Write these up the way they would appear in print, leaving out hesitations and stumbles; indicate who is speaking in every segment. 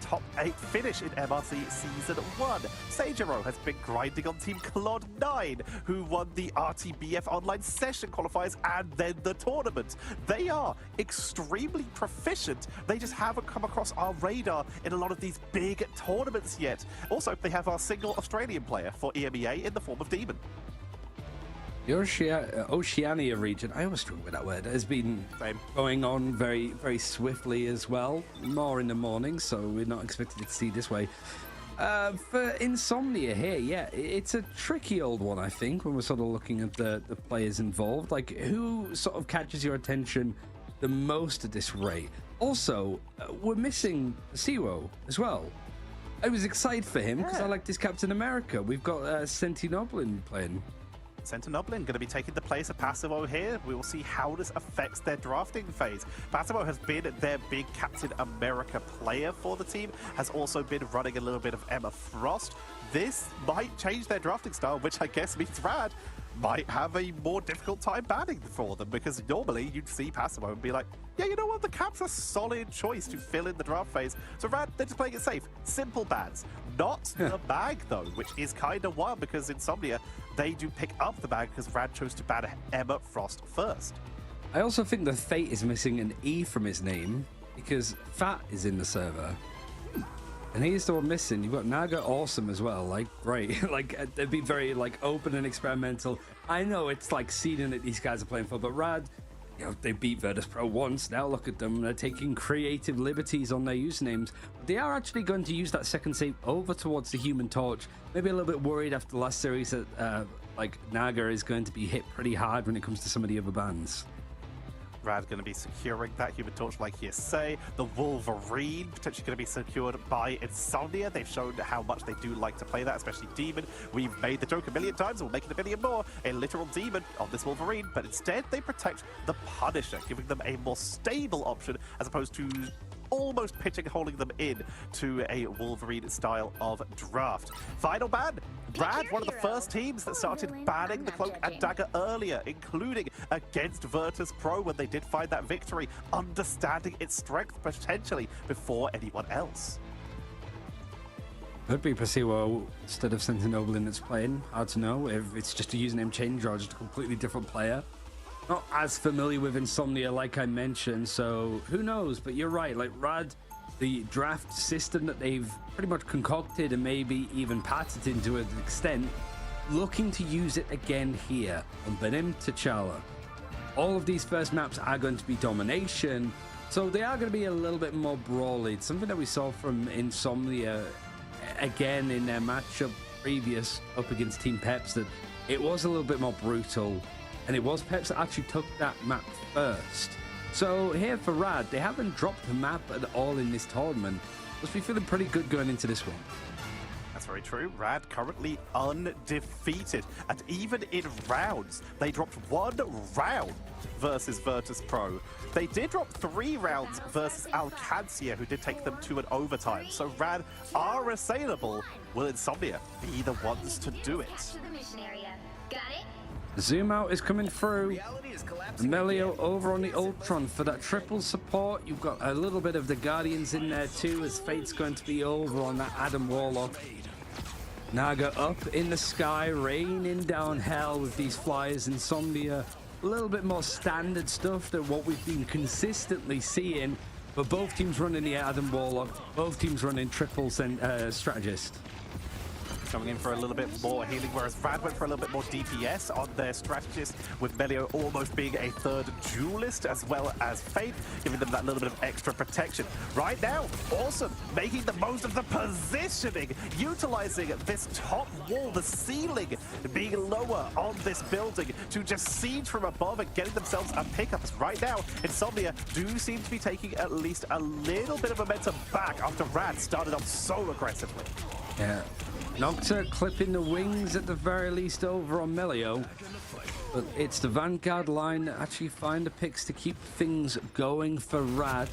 Speaker 1: top 8 finish in MRC Season 1. Seijiro has been grinding on Team Cloud9, who won the RTBF online session qualifiers and then the tournament. They are extremely proficient. They just haven't come across our radar in a lot of these big tournaments yet. Also, they have our single Australian player for EMEA in the form of Demon.
Speaker 2: The Oceania region, I always struggle with that word, has been going on very, very swiftly as well. More in the morning, so we're not expected to see this way. For Insomnia here, yeah, it's a tricky old one, I think, when we're sort of looking at the players involved. Like, who sort of catches your attention the most at this rate? Also, we're missing Siwo as well. I was excited for him because I liked his Captain America. We've got Sentinoblin playing.
Speaker 1: Sentinoblin going to be taking the place of Passivo here. We will see how this affects their drafting phase. Passivo has been their big Captain America player for the team, has also been running a little bit of Emma Frost. This might change their drafting style, which I guess means Rad might have a more difficult time banning for them, because normally you'd see Passivo and be like, yeah, you know what, the Cap's a solid choice to fill in the draft phase. So Rad, they're just playing it safe. Simple bans. Not the bag, though, which is kind of wild, because Insomnia, they do pick up the bag because Rad chose to ban Emma Frost first.
Speaker 2: I also think the Fate is missing an E from his name, because Fat is in the server. And he's the one missing. You've got Naga Awesome as well. Like, great. Like, they'd be very, like, open and experimental. I know it's, like, seeding that these guys are playing for, but Rad, you know, they beat Virtus Pro once. Now look at them. They're taking creative liberties on their usernames. But they are actually going to use that second save over towards the Human Torch. Maybe a little bit worried after the last series that, like, Naga is going to be hit pretty hard when it comes to some of the other bans.
Speaker 1: Rad going to be securing that Human Torch, like you say. The Wolverine potentially going to be secured by Insomnia. They've shown how much they do like to play that, especially Demon. We've made the joke a million times, we'll make it a million more. A literal Demon on this Wolverine, but instead they protect the Punisher, giving them a more stable option as opposed to almost holding them in to a Wolverine style of draft. Final ban. Rad, one of the first teams that started banning the Cloak and Dagger earlier, including against Virtus Pro when they did find that victory, understanding its strength potentially before anyone else.
Speaker 2: Could be Pasiwo instead of Sentinoblin that's playing. Hard to know if it's just a username change or just a completely different player. Not as familiar with Insomnia like I mentioned, so who knows? But you're right, like Rad, the draft system that they've pretty much concocted and maybe even patented to an extent, looking to use it again here on Benim T'Challa. All of these first maps are going to be domination, so they are going to be a little bit more brawly. It's something that we saw from Insomnia again in their matchup previous up against Team Peps, that it was a little bit more brutal. And it was Peps that actually took that map first. So here for Rad, they haven't dropped the map at all in this tournament. Must be feeling pretty good going into this one.
Speaker 1: That's very true. Rad currently undefeated. And even in rounds, they dropped 1 round versus Virtus Pro. They did drop 3 rounds versus Alcancia, who did take them to an overtime. So Rad are assailable. Will Insomnia be the ones to do it?
Speaker 2: Zoom out is coming through. Melio over on the Ultron for that triple support. You've got a little bit of the Guardians in there too, as Fate's going to be over on that Adam Warlock. Naga up in the sky, raining down hell with these flyers. Insomnia, a little bit more standard stuff than what we've been consistently seeing. But both teams running the Adam Warlock, both teams running triple strategist.
Speaker 1: Coming in for a little bit more healing, whereas Rad went for a little bit more DPS on their strategist, with Melio almost being a third duelist as well as Fate, giving them that little bit of extra protection. Right now, Awesome making the most of the positioning, utilizing this top wall, the ceiling being lower on this building to just siege from above and getting themselves a pickup. As right now, Insomnia do seem to be taking at least a little bit of momentum back after Rad started off so aggressively.
Speaker 2: Yeah. Nocta clipping the wings at the very least over on Melio. But it's the Vanguard line that actually find the picks to keep things going for Rad.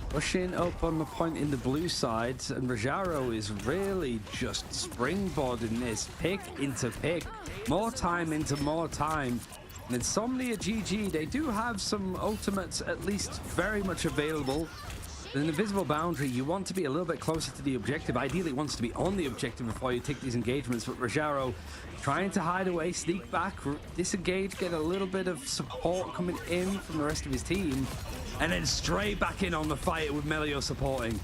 Speaker 2: Pushing up on the point in the blue side, and Rajaro is really just springboarding this pick into pick. More time into more time. And Insomnia GG, they do have some ultimates at least very much available. An invisible boundary, you want to be a little bit closer to the objective. Ideally, it wants to be on the objective before you take these engagements. But Rajaro trying to hide away, sneak back, disengage, get a little bit of support coming in from the rest of his team, and then straight back in on the fight with Melio supporting.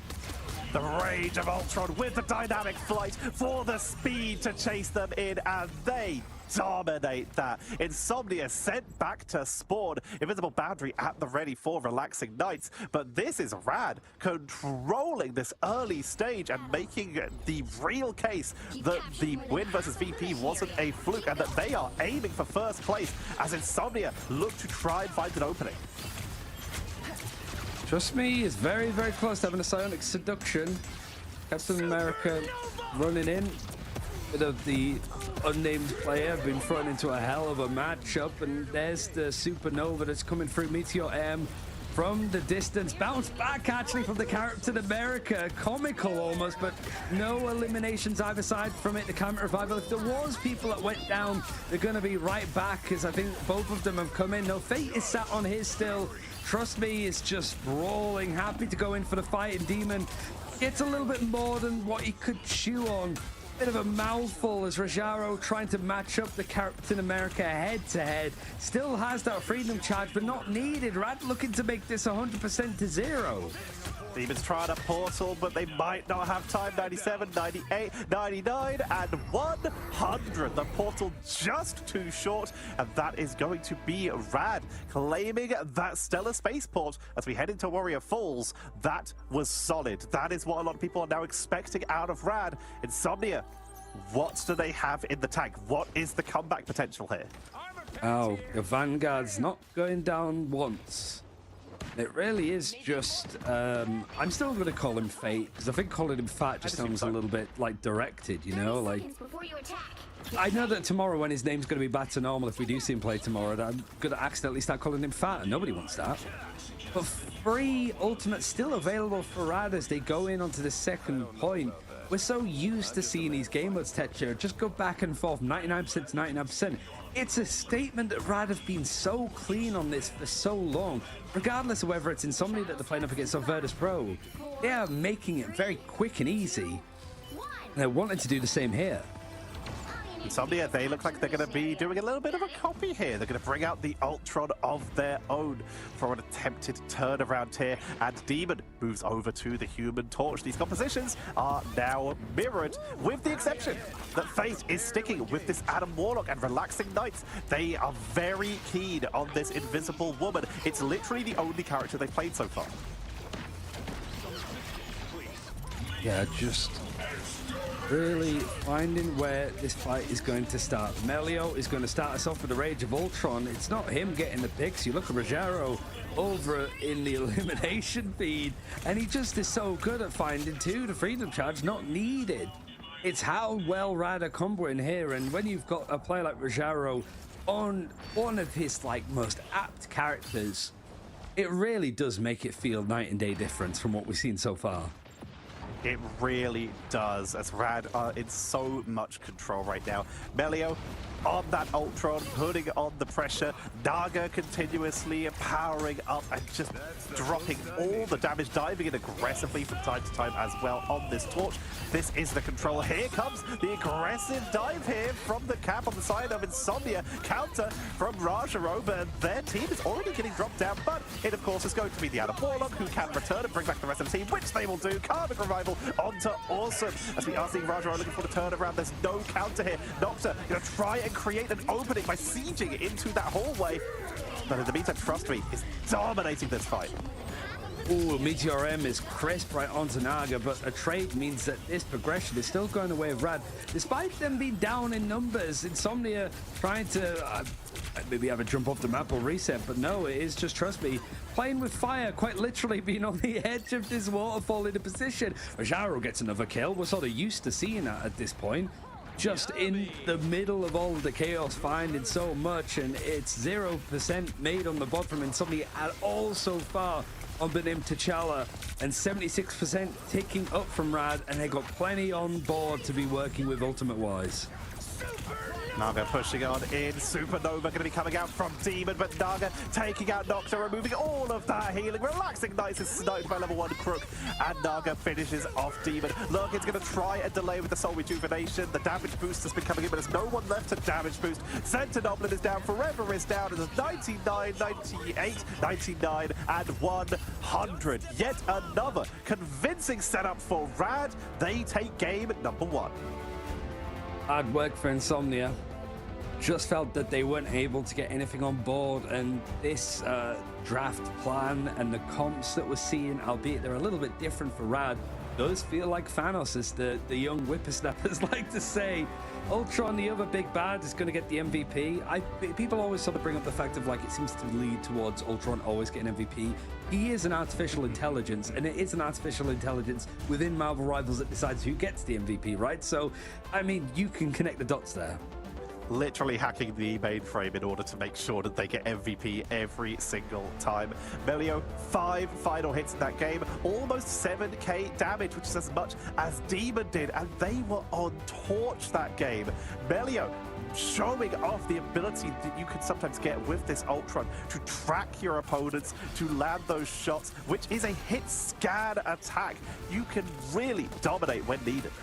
Speaker 1: The rage of Ultron with the dynamic flight for the speed to chase them in, and they dominate that. Insomnia sent back to spawn. Invisible boundary at the ready for relaxing nights. But this is Rad controlling this early stage and making the real case that the win versus VP wasn't a fluke and that they are aiming for first place as Insomnia look to try and find an opening.
Speaker 2: Trust me, it's very, very close to having a psionic seduction. Captain America running in. Bit of the unnamed player been thrown into a hell of a matchup, and there's the supernova that's coming through. Meteor M from the distance, bounce back actually from the Captain America, comical almost, but no eliminations either side from it. The Climate Revival, if there was people that went down, they're going to be right back, because I think both of them have come in. No, Fate is sat on his still. Trust me, it's just brawling, happy to go in for the fight, and Demon gets a little bit more than what he could chew on. Bit of a mouthful as Rajaro trying to match up the Captain America head-to-head. Still has that freedom charge, but not needed. Rad looking to make this 100% to 0.
Speaker 1: Demon's trying a portal, but they might not have time. 97, 98, 99, and 100. The portal just too short, and that is going to be Rad claiming that stellar spaceport as we head into Warrior Falls. That was solid. That is what a lot of people are now expecting out of Rad. Insomnia, what do they have in the tank? What is the comeback potential here?
Speaker 2: Oh, the Vanguard's not going down once. It really is just, I'm still going to call him Fate, because I think calling him Fat just sounds a little bit, like, directed, you know? Like, I know that tomorrow when his name's going to be back to normal, if we do see him play tomorrow, that I'm going to accidentally start calling him Fat, and nobody wants that. But free ultimate still available for Rad as they go in onto the second point. We're so used to seeing these game modes, Tetcher, just go back and forth, 99% to 99%. It's a statement that Rad have been so clean on this for so long, regardless of whether it's Insomnia that they're playing up against or Virtus Pro. They are making it very quick and easy, and they're wanting to do the same here.
Speaker 1: Insomnia, they look like they're going to be doing a little bit of a copy here. They're going to bring out the Ultron of their own for an attempted turnaround here, and Demon moves over to the Human Torch. These compositions are now mirrored, with the exception that Fate is sticking with this Adam Warlock and Relaxing Nights. They are very keen on this Invisible Woman. It's literally the only character they've played so far.
Speaker 2: Yeah, just really finding where this fight is going to start. Melio is going to start us off with the Rage of Ultron. It's not him getting the picks. You look at Rajaro over in the elimination feed, and he just is so good at finding the freedom charge not needed. It's how well Rad are comboing here, and when you've got a player like Rajaro on one of his like most apt characters, it really does make it feel night and day difference from what we've seen so far.
Speaker 1: It really does, as Rad are in so much control right now. Melio on that Ultron, putting on the pressure. Naga continuously powering up and just dropping all the damage, diving in aggressively from time to time as well on this torch. This is the control. Here comes the aggressive dive here from the Cap on the side of Insomnia. Counter from Rajaro, but their team is already getting dropped down. But it, of course, is going to be the Adam Warlock who can return and bring back the rest of the team, which they will do. Karmic Revival onto Awesome. As we are seeing Rajaro looking for the turnaround, there's no counter here. Nocta going to try and create an opening by sieging into that hallway. But in the meantime, Trust Me is dominating this fight.
Speaker 2: Ooh, Meteor M is crisp right onto Naga, but a trade means that this progression is still going the way of Rad. Despite them being down in numbers, Insomnia trying to maybe have a jump off the map or reset, but no, it is just Trust Me playing with fire, quite literally being on the edge of this waterfall in a position. Rajaro gets another kill. We're sort of used to seeing that at this point. Just in the middle of all of the chaos, finding so much, and it's 0% made on the bot from Insomnia at all so far on Benim T'Challa, and 76% ticking up from Rad, and they got plenty on board to be working with ultimate-wise.
Speaker 1: Naga pushing on in. Supernova going to be coming out from Demon, but Naga taking out Nocta, removing all of that healing. Relaxing Nice is sniped by level 1 Crook, and Naga finishes off Demon. Lurkin's going to try and delay with the Soul Rejuvenation. The damage boost has been coming in, but there's no one left to damage boost. Sentinoblin is down, Forever is down. It is 99, 98, 99, and 100. Yet another convincing setup for Rad. They take game number 1.
Speaker 2: Hard work for Insomnia. Just felt that they weren't able to get anything on board, and this draft plan and the comps that we're seeing, albeit they're a little bit different for Rad, does feel like Thanos, as the young whippersnappers like to say. Ultron, the other big bad, is going to get the MVP. People always sort of bring up the fact of, like, it seems to lead towards Ultron always getting MVP. He is an artificial intelligence, and it is an artificial intelligence within Marvel Rivals that decides who gets the MVP, right? So, I mean, you can connect the dots there.
Speaker 1: Literally hacking the mainframe in order to make sure that they get MVP every single time. Melio, 5 final hits in that game, almost 7k damage, which is as much as Demon did, and they were on torch that game. Melio showing off the ability that you can sometimes get with this Ultron to track your opponents, to land those shots, which is a hit scan attack. You can really dominate when needed.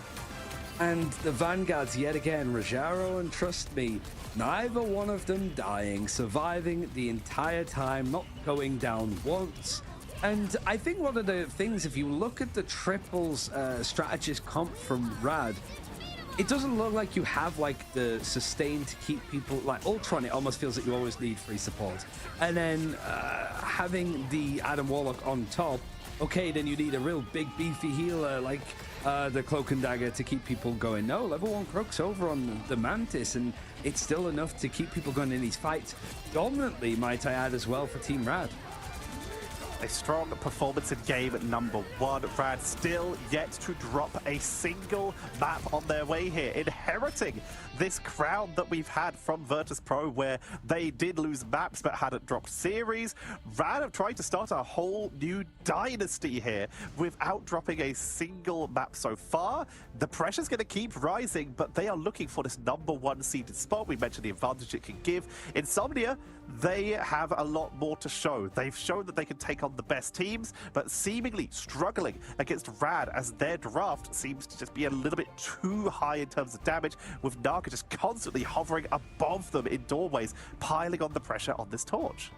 Speaker 2: And the Vanguards yet again, Rajaro and Trust Me, neither one of them dying, surviving the entire time, not going down once. And I think one of the things, if you look at the triples strategist comp from Rad, it doesn't look like you have like the sustain to keep people, like Ultron, it almost feels like you always need free support. And then having the Adam Warlock on top, okay, then you need a real big beefy healer like the Cloak and Dagger to keep people going. No, level 1 Crook's over on the Mantis, and it's still enough to keep people going in these fights. Dominantly, might I add, as well, for Team Rad.
Speaker 1: A strong performance in game number 1. Rad still yet to drop a single map on their way here, inheriting this crown that we've had from Virtus Pro, where they did lose maps but hadn't dropped series. Rad have tried to start a whole new dynasty here without dropping a single map so far. The pressure's going to keep rising, but they are looking for this number 1 seeded spot. We mentioned the advantage it can give. Insomnia, they have a lot more to show. They've shown that they can take on the best teams, but seemingly struggling against Rad, as their draft seems to just be a little bit too high in terms of damage, with Naga just constantly hovering above them in doorways, piling on the pressure on this torch.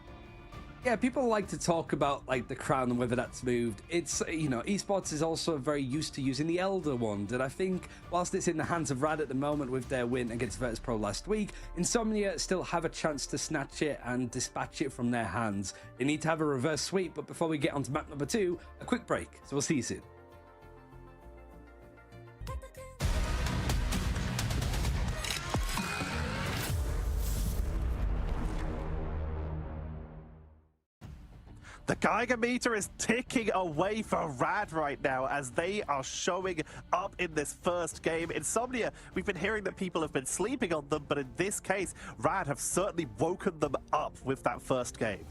Speaker 2: Yeah, people like to talk about like the crown and whether that's moved. It's, you know, esports is also very used to using the Elder Wand, and I think whilst it's in the hands of Rad at the moment with their win against Virtus Pro last week, Insomnia still have a chance to snatch it and dispatch it from their hands. They need to have a reverse sweep, but before we get on to map number 2, a quick break. So we'll see you soon.
Speaker 1: The Geiger meter is ticking away for Rad right now as they are showing up in this first game. Insomnia, we've been hearing that people have been sleeping on them, but in this case, Rad have certainly woken them up with that first game.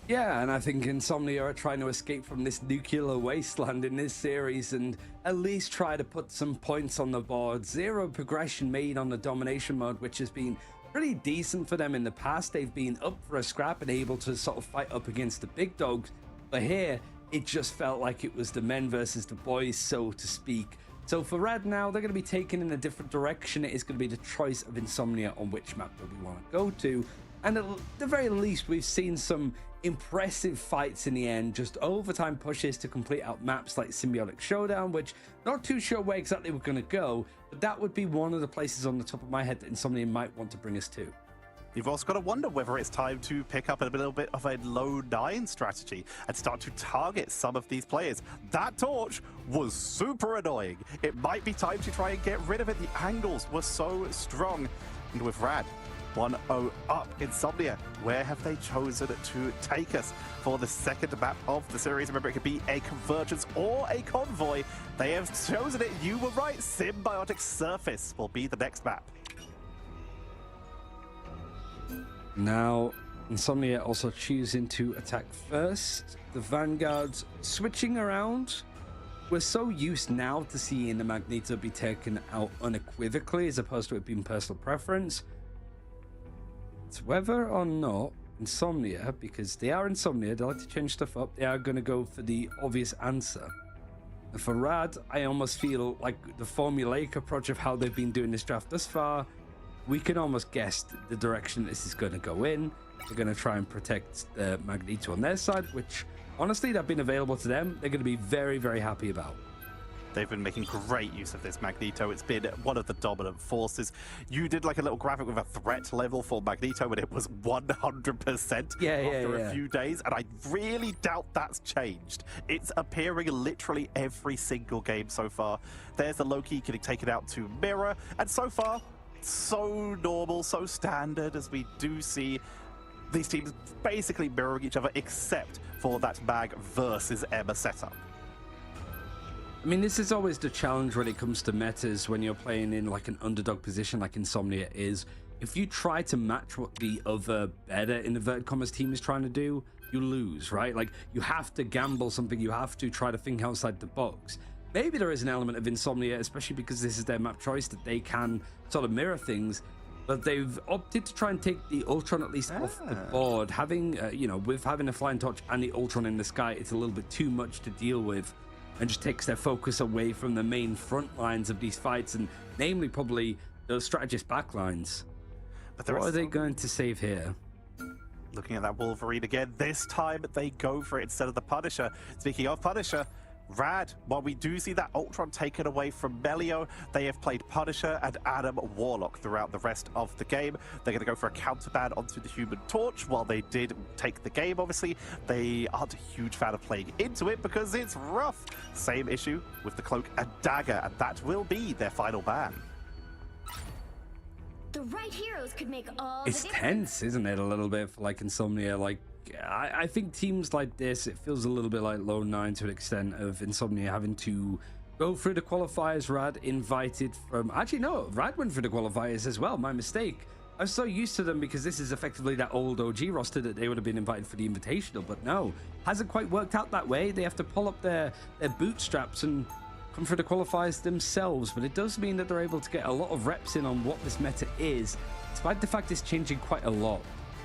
Speaker 2: Yeah, and I think Insomnia are trying to escape from this nuclear wasteland in this series and at least try to put some points on the board. 0 progression made on the domination mode, which has been pretty decent for them in the past. They've been up for a scrap and able to sort of fight up against the big dogs, but here it just felt like it was the men versus the boys, so to speak. So for Rad now, they're going to be taken in a different direction. It is going to be the choice of Insomnia on which map that we want to go to, and at the very least we've seen some impressive fights in the end, just overtime pushes to complete out maps like Symbiotic Showdown, which not too sure where exactly we're going to go, but that would be one of the places on the top of my head that Insomnia might want to bring us to.
Speaker 1: You've also got to wonder whether it's time to pick up a little bit of a low 9 strategy and start to target some of these players. That torch was super annoying. It might be time to try and get rid of it. The angles were so strong. And with Rad 1-0 up, Insomnia, where have they chosen to take us for the second map of the series? Remember, it could be a convergence or a convoy. They have chosen it. You were right. Symbiotic Surface will be the next map.
Speaker 2: Now, Insomnia also choosing to attack first. The Vanguards switching around. We're so used now to seeing the Magneto be taken out unequivocally as opposed to it being personal preference. that whether or not Insomnia, because they are Insomnia, they like to change stuff up, they are going to go for the obvious answer. And for Rad, I almost feel like the formulaic approach of how they've been doing this draft thus far, we can almost guess the direction this is going to go in. They're going to try and protect the Magneto on their side, which honestly, they've been available to them. They're going to be very, very happy about.
Speaker 1: They've been making great use of this Magneto. It's been one of the dominant forces. You did like a little graphic with a threat level for Magneto, and it was 100% after a few days, and I really doubt that's changed. It's appearing literally every single game so far. There's the Loki getting taken out to Mirror, and so far, so normal, so standard, as we do see these teams basically mirroring each other, except for that Mag versus EMEA setup.
Speaker 2: I mean, this is always the challenge when it comes to metas when you're playing in like an underdog position like Insomnia is. If you try to match what the other better in inverted commas team is trying to do, you lose, right? Like, you have to gamble something, you have to try to think outside the box. Maybe there is an element of Insomnia, especially because this is their map choice, that they can sort of mirror things, but they've opted to try and take the Ultron at least off the board. Having, you know, with having a flying torch and the Ultron in the sky, it's a little bit too much to deal with, and just takes their focus away from the main front lines of these fights, and namely probably those strategist backlines. But what are they going to save here?
Speaker 1: Looking at that Wolverine again, this time they go for it instead of the Punisher. Speaking of Punisher, Rad, while we do see that Ultron taken away from Melio, they have played Punisher and Adam Warlock throughout the rest of the game. They're going to go for a counterban onto the Human Torch. While they did take the game, obviously, they aren't a huge fan of playing into it because it's rough. Same issue with the Cloak and Dagger, and that will be their final ban.
Speaker 3: The right heroes could make all
Speaker 2: It's tense, isn't it, a little bit, for like Insomnia? Like, I think teams like this, it feels a little bit like Lone 9 to an extent, of Insomnia having to go through the qualifiers. Rad invited from... Actually, no, Rad went through the qualifiers as well. My mistake. I was so used to them because this is effectively that old OG roster that they would have been invited for the Invitational, but no, hasn't quite worked out that way. They have to pull up their bootstraps and come through the qualifiers themselves, but it does mean that they're able to get a lot of reps in on what this meta is, despite the fact it's changing quite a lot.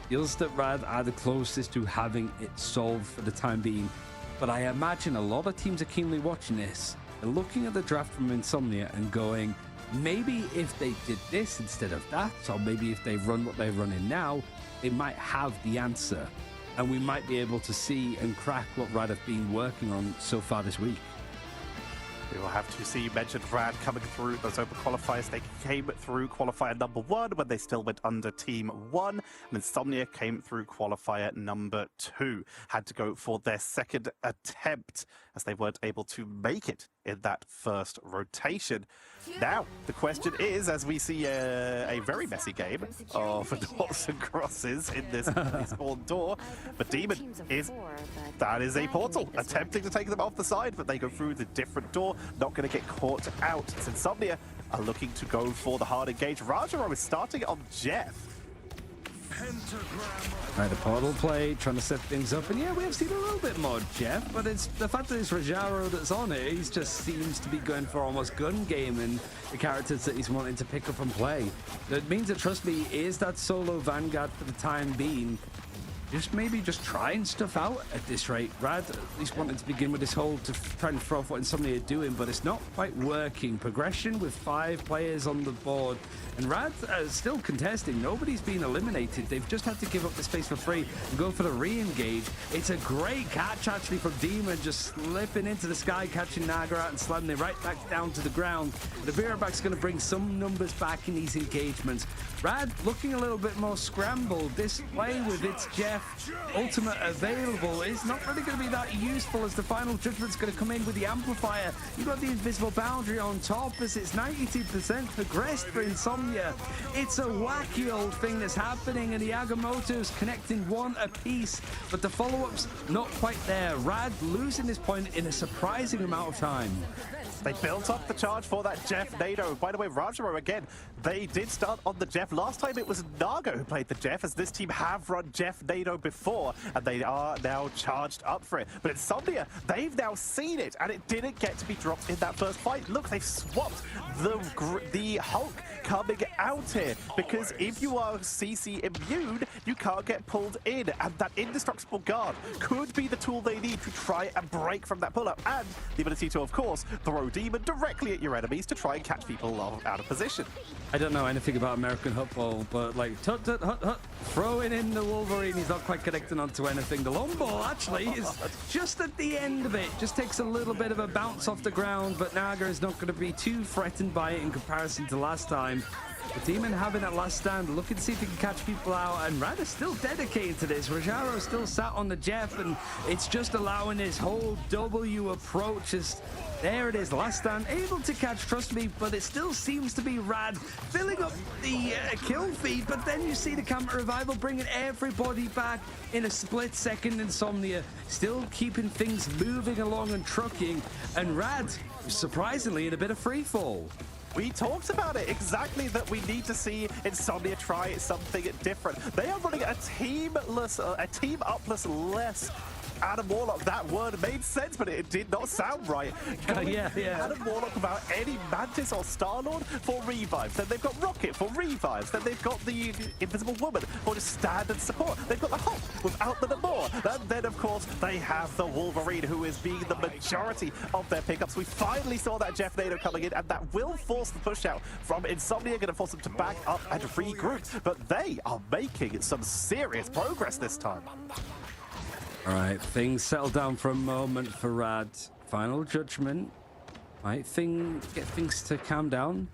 Speaker 2: Feels that Rad are the closest to having it solved for the time being, but I imagine a lot of teams are keenly watching this. They're looking at the draft from Insomnia and going, maybe if they did this instead of that, or maybe if they run what they're running now, they might have the answer, and we might be able to see and crack what Rad have been working on so far this week.
Speaker 1: We will have to see. You mentioned Rad coming through those open qualifiers. They came through qualifier number 1 when they still went under team 1. And Insomnia came through qualifier number 2. Had to go for their second attempt as they weren't able to make it in that first rotation. Now, the question is, as we see a very messy game of noughts and crosses in this spawn door, but Demon is, that is a portal, attempting to take them off the side, but they go through the different door, not going to get caught out. It's Insomnia are looking to go for the hard engage. Rajaro is starting on Jeff.
Speaker 2: Right, the portal play, trying to set things up, and yeah, we have seen a little bit more Jeff, but it's the fact that it's Rajaro that's on it. He just seems to be going for almost gun game and the characters that he's wanting to pick up and play. That means that, trust me, is that solo Vanguard for the time being. Maybe just trying stuff out at this rate. Rad at least wanted to begin with this whole to try and throw off what Insomnia are doing, but it's not quite working. Progression with 5 players on the board, and Rad still contesting. Nobody's been eliminated. They've just had to give up the space for free and go for the re-engage. It's a great catch actually from Demon, just slipping into the sky, catching Naga out and slamming it right back down to the ground. The Viraback's going to bring some numbers back in these engagements. Rad looking a little bit more scrambled. This play with its Jeff ultimate available is not really going to be that useful, as the final judgment's going to come in with the amplifier. You've got the invisible boundary on top as it's 92% progressed for Insomnia. It's a wacky old thing that's happening, and the Agamotto's connecting 1 apiece, but the follow-up's not quite there. Rad losing this point in a surprising amount of time.
Speaker 1: They built up the charge for that Jeff Nado. By the way, Rajaro again, they did start on the Jeff. Last time it was Naga who played the Jeff, as this team have run Jeff Nado before, and they are now charged up for it. But Insomnia, they've now seen it, and it didn't get to be dropped in that first fight. Look, they've swapped the Hulk coming out here, because if you are CC immune, you can't get pulled in, and that indestructible guard could be the tool they need to try and break from that pull-up, and the ability to, of course, throw Demon directly at your enemies to try and catch people out of position.
Speaker 2: I don't know anything about American football, but like tut tut hut hut, throwing in the Wolverine, he's not quite connecting onto anything. The long ball actually is just at the end of it, just takes a little bit of a bounce off the ground, but Naga is not going to be too threatened by it in comparison to last time. The Demon having that last stand, looking to see if he can catch people out, and Rad is still dedicated to this. Rajaro still sat on the Jeff, and it's just allowing his whole W approach. There it is, last stand, able to catch, trust me, but it still seems to be Rad filling up the kill feed, but then you see the counter revival bringing everybody back in a split second. Insomnia still keeping things moving along and trucking, and Rad, surprisingly, in a bit of free fall.
Speaker 1: We talked about it exactly, that we need to see Insomnia try something different. They are running a team-upless less Adam Warlock. That word made sense, but it did not sound right.
Speaker 2: Yeah.
Speaker 1: Adam Warlock without any Mantis or Star-Lord for revives. Then they've got Rocket for revives. Then they've got the Invisible Woman for just standard support. They've got the Hulk without the Namor. And then, of course, they have the Wolverine, who is being the majority of their pickups. We finally saw that Jeff Nato coming in, and that will force the push out from Insomnia, going to force them to back up and regroup. But they are making some serious progress this time.
Speaker 2: All right, things settle down for a moment for Rad. Final judgment. Might get things to calm down.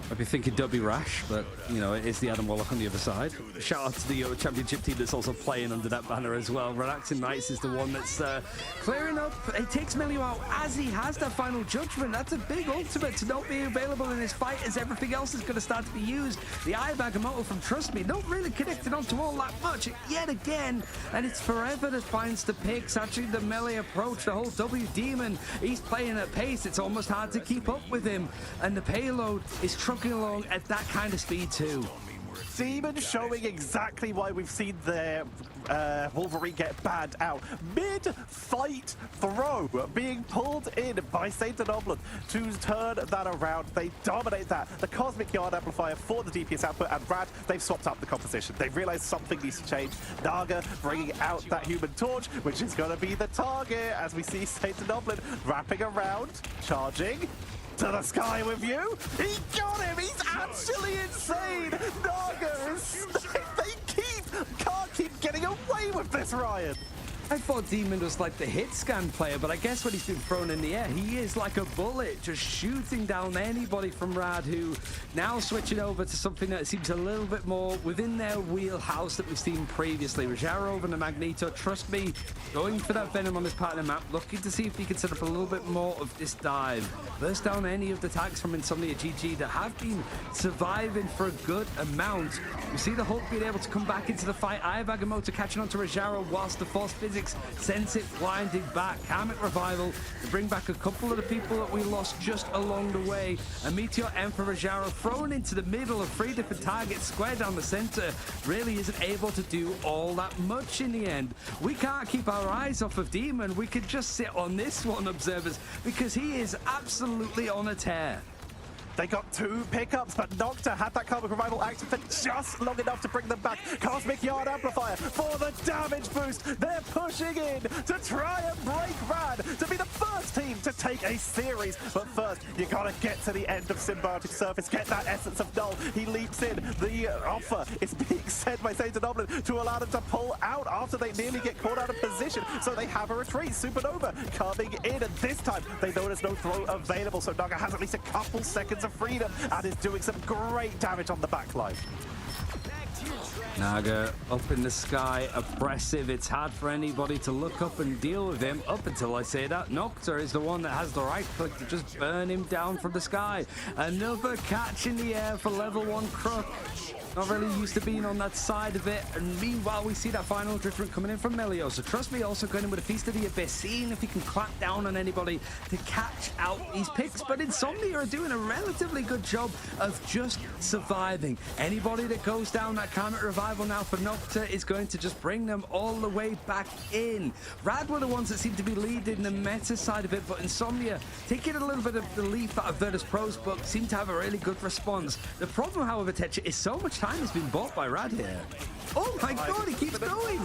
Speaker 2: I'd be thinking Dubby Rash, but, you know, it is the Adam Warlock on the other side. Shout out to the championship team that's also playing under that banner as well. Relaxing Knights is the one that's clearing up. It takes Melio out as he has that final judgment. That's a big ultimate to not be available in this fight, as everything else is going to start to be used. The Eye of Agamotto from Trust Me, not really connected onto all that much yet again. And it's Forever that finds the picks. Actually, the melee approach, the whole W Demon, he's playing at pace. It's almost hard to keep up with him. And the payload is trucking along at that kind of speed too.
Speaker 1: Demon showing exactly why we've seen their Wolverine get banned out. Mid-fight throw being pulled in by Saint Enoblin to turn that around. They dominate that. The Cosmic Yard Amplifier for the DPS output, and Rad, they've swapped up the composition. They've realized something needs to change. Naga bringing out that Human Torch, which is going to be the target, as we see Saint Enoblin wrapping around, charging to the sky with you. He got him. He's actually insane. Naga is... can't keep getting away with this, Ryan.
Speaker 2: I thought Demon was like the hit scan player, but I guess when he's been thrown in the air, he is like a bullet, just shooting down anybody from Rad, who now switching over to something that seems a little bit more within their wheelhouse that we've seen previously. Rajaro and the Magneto, trust me, going for that Venom on this part of the map, looking to see if he can set up a little bit more of this dive. Burst down any of the tags from Insomnia GG that have been surviving for a good amount. We see the Hulk being able to come back into the fight. Eye of Agamotto catching onto Rajaro whilst the Force Physics sends it blinded back. Karmic Revival to bring back a couple of the people that we lost just along the way. A Meteor Emperor Rajaro thrown into the middle of 3 different targets, square down the center, really isn't able to do all that much in the end. We can't keep our eyes off of Demon. We could just sit on this one, observers, because he is absolutely on a tear.
Speaker 1: They got 2 pickups, but Nocta had that Karmic Revival active for just long enough to bring them back. Cosmic Yard Amplifier for the damage boost. They're pushing in to try and break Rad, to be the first team to take a series. But first, you gotta get to the end of Symbiotic Surface, get that Essence of Null. He leaps in. The offer is being sent by Saint Enoblin to allow them to pull out after they nearly get caught out of position. So they have a retreat. Supernova coming in, and this time they know there's no throw available. So Naga has at least a couple seconds of freedom and is doing some great damage on the backline.
Speaker 2: Naga up in the sky, oppressive. It's hard for anybody to look up and deal with him up until I say that. Nocta is the one that has the right click to just burn him down from the sky. Another catch in the air for level 1 Crook. Not really used to being on that side of it. And meanwhile, we see that final judgment coming in from Melio. So trust me, also going in with a Feast of the Abyss, seeing if he can crack down on anybody to catch out these picks. But Insomnia are doing a relatively good job of just surviving. Anybody that goes down that Karmic Revival now for Nocta is going to just bring them all the way back in. Rad were the ones that seem to be leading the meta side of it, but Insomnia, taking a little bit of the leaf out of Virtus Pro's book, seem to have a really good response. The problem, however, Tetra, is so much time has been bought by Rad here. Oh my god, he keeps going!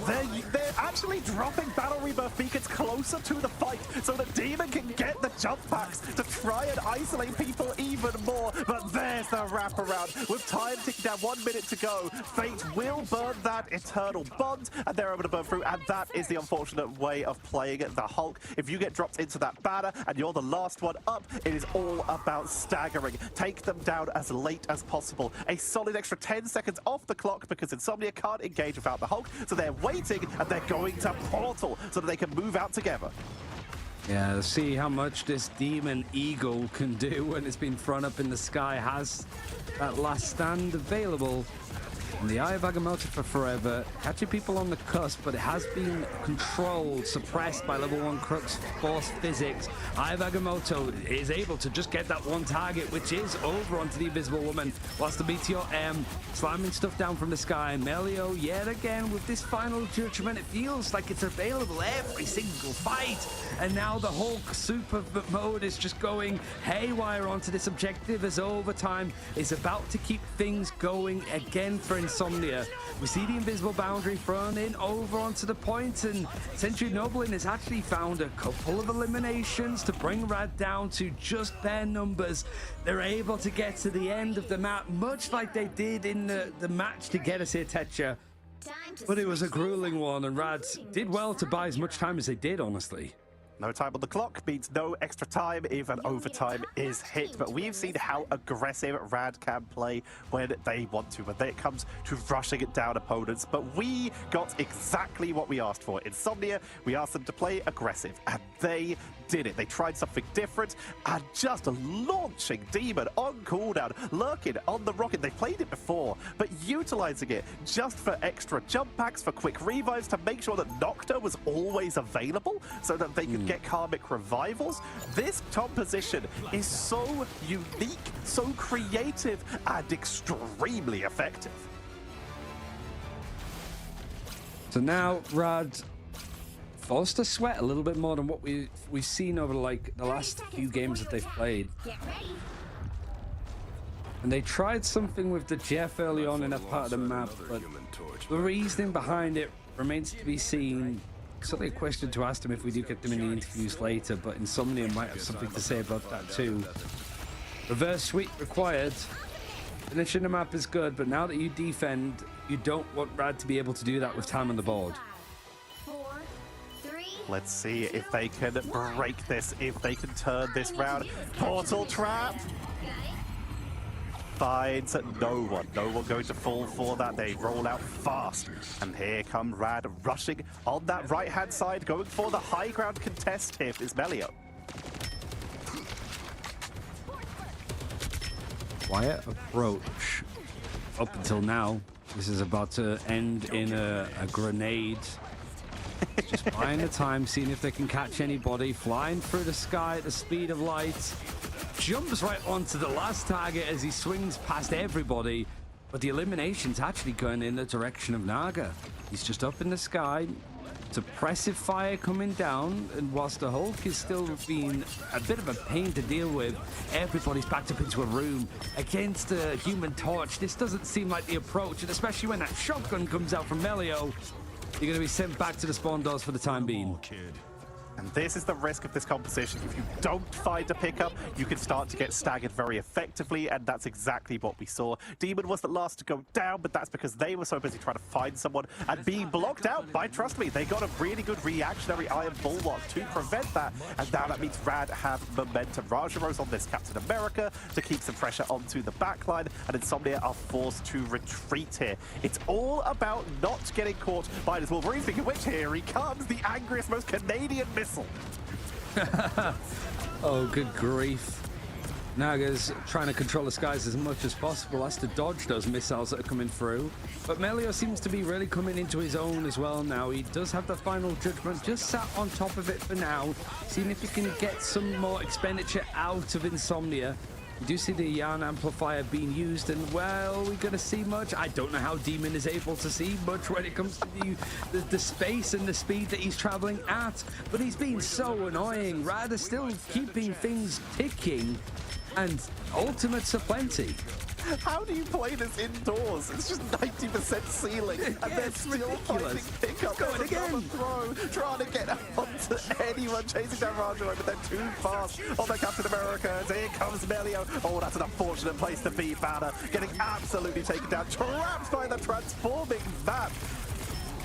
Speaker 1: They're actually dropping Battle Rebirth beacons closer to the fight so that Demon can get the jump packs to try and isolate people even more. But there's the wraparound. With time ticking down, 1 minute to go, Fate will burn that Eternal Bond, and they're able to burn through, and that is the unfortunate way of playing the Hulk. If you get dropped into that banner and you're the last one up, it is all about staggering. Take them down as late as possible. A solid extra 10 seconds off the clock because Insomnia can't engage without the Hulk, so they're waiting and they're going to Portal so that they can move out together.
Speaker 2: Yeah, let's see how much this Demon Eagle can do when it's been thrown up in the sky. Has that last stand available. And the Eye of Agamotto for forever, catching people on the cusp, but it has been controlled, suppressed by level 1 Crux Force Physics. Eye of Agamotto is able to just get that one target, which is over onto the Invisible Woman, whilst the Meteor M slamming stuff down from the sky. Melio, yet again, with this final judgment, it feels like it's available every single fight. And now the Hulk super mode is just going haywire onto this objective as overtime is about to keep things going again for Insomnia. We see the invisible boundary thrown in over onto the point, and Century Noblin has actually found a couple of eliminations to bring Rad down to just bare numbers. They're able to get to the end of the map, much like they did in the match to get us here, Tetra. But it was a grueling one, and Rad did well to buy as much time as they did, honestly.
Speaker 1: No time on the clock means no extra time if an overtime is hit. But we've seen how aggressive Rad can play when they want to, when it comes to rushing it down opponents. But we got exactly what we asked for. Insomnia, we asked them to play aggressive, and they did it. They tried something different, and just launching Demon on cooldown, lurking on the rocket. They played it before, but utilizing it just for extra jump packs, for quick revives, to make sure that Nocta was always available so that they could get Karmic Revivals. This top position is so unique, so creative, and extremely effective.
Speaker 2: So now Rad forced to sweat a little bit more than what we've seen over like the last few games that they've played. And they tried something with the Jeff early on in that part of the map, but the reasoning behind it remains to be seen. Certainly a question to ask them if we do get them in the interviews later, but Insomnia might have something to say about that too. Reverse sweep required. Finishing the map is good, but now that you defend, you don't want Rad to be able to do that with time on the board.
Speaker 1: Let's see if they can break this, if they can turn this round. Portal trap finds no one going to fall for that. They roll out fast, and here come Rad rushing on that right hand side, going for the high ground contest. Here is Melio.
Speaker 2: Quiet approach up until now. This is about to end in a grenade. Just buying the time, seeing if they can catch anybody. Flying through the sky at the speed of light. Jumps right onto the last target as he swings past everybody. But the elimination's actually going in the direction of Naga. He's just up in the sky. Suppressive fire coming down. And whilst the Hulk is still being a bit of a pain to deal with, everybody's backed up into a room against a Human Torch. This doesn't seem like the approach. And especially when that shotgun comes out from Melio, you're going to be sent back to the spawn doors for the time being.
Speaker 1: And this is the risk of this composition. If you don't find a pickup, you can start to get staggered very effectively, and that's exactly what we saw. Demon was the last to go down, but that's because they were so busy trying to find someone and being blocked out by, trust me, they got a really good reactionary Iron Bulwark to prevent that, and now that means Rad have momentum. Rajaro's on this Captain America to keep some pressure onto the backline, and Insomnia are forced to retreat here. It's all about not getting caught by this Wolverine, speaking of which, here he comes, the angriest, most Canadian missile.
Speaker 2: Oh, good grief. Naga's trying to control the skies as much as possible, has to dodge those missiles that are coming through. But Melio seems to be really coming into his own as well now. He does have the final judgment, just sat on top of it for now, seeing if he can get some more expenditure out of Insomnia. We do see the Yarn Amplifier being used, and well, we're going to see much. I don't know how Demon is able to see much when it comes to the space and the speed that he's traveling at, but he's being so annoying. Rad is still keeping things ticking, and ultimates are plenty.
Speaker 1: How do you play this indoors? It's just 90% ceiling, and they're still finding pickup.
Speaker 2: Going again.
Speaker 1: Throw, trying to get onto anyone, chasing down Rajo, but they're too fast on the Captain America. Here comes Melio. Oh, that's an unfortunate place to be, Banner. Getting absolutely taken down, trapped by the transforming map.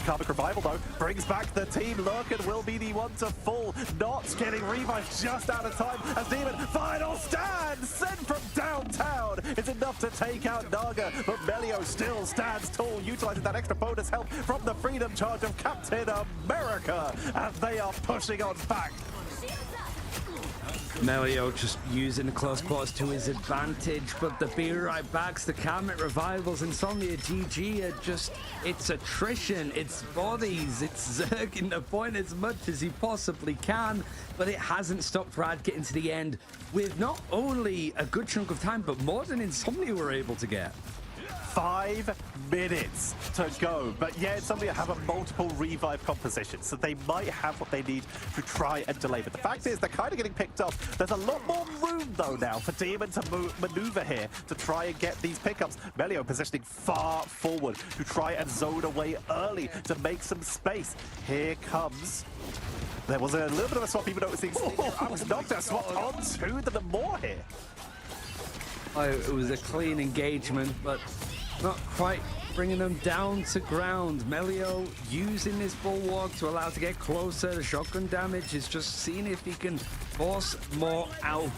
Speaker 1: Karmic Revival, though, brings back the team. Lurkin will be the one to fall. Not getting revived, just out of time as Demon final stand sent from downtown is enough to take out Naga, but Melio still stands tall, utilizing that extra bonus help from the freedom charge of Captain America as they are pushing on back.
Speaker 2: Melio just using the close quarters to his advantage, but the be right backs, the Karmic Revivals, Insomnia GG are just, it's attrition, it's bodies, it's zerging the point as much as he possibly can, but it hasn't stopped Rad getting to the end with not only a good chunk of time, but more than Insomnia were able to get.
Speaker 1: 5 minutes to go, but yeah, Insomnia have a multiple revive composition, so they might have what they need to try and delay. But the fact is, they're kind of getting picked off. There's a lot more room, though, now for Demon to maneuver here to try and get these pickups. Melio positioning far forward to try and zone away early to make some space. Here comes... There was a little bit of a swap, even noticing Alex knocked out, swapped onto the Namor here.
Speaker 2: Oh, it was a clean engagement, but not quite bringing them down to ground. Melio using this bulwark to allow to get closer. The shotgun damage is just seeing if he can force more out.